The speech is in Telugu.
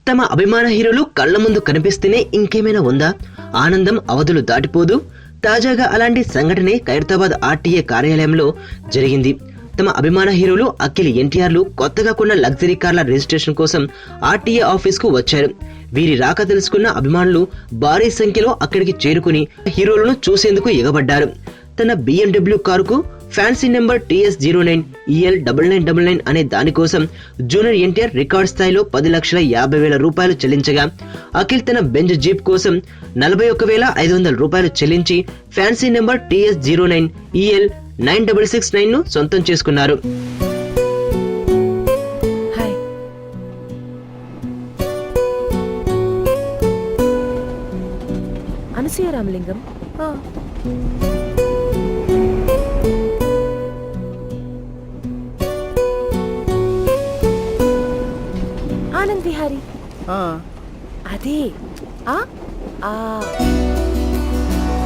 తమ అభిమాన హీరోలు కళ్ల ముందు కనిపిస్తేనే ఇంకేమైనా ఉందా? ఆనందం అవధులు దాటిపోదు. తాజాగా అలాంటి సంఘటనే ఖైరతాబాద్ ఆర్టీఏ కార్యాలయంలో జరిగింది. తమ అభిమాన హీరోలు అఖిల్, ఎన్టీఆర్లు కొత్తగా కొన్న లగ్జరీ కార్ల రిజిస్ట్రేషన్ కోసం ఆర్టీఏ ఆఫీస్ కు వచ్చారు. వీరి రాక తెలుసుకున్న అభిమానులు భారీ సంఖ్యలో అక్కడికి చేరుకుని హీరోలను చూసేందుకు ఎగబడ్డారు. తన BMW కారుకు ఫ్యాన్సీ నెంబర్ TS09EL9999 అనే దానికోసం జూనియర్ ఎన్టీఆర్ రికార్డ్ స్థాయిలో 10,50,000 రూపాయలు చెల్లించగా, అఖిల్ తన బెంజ్ జీప్ కోసం 41,500 రూపాయలు చెల్లించి ఫ్యాన్సీ నెంబర్ TS09EL9669 ను సొంతం చేసుకున్నారు. అనసూయ రామలింగం. ఆనంద్ విహారీ. అదే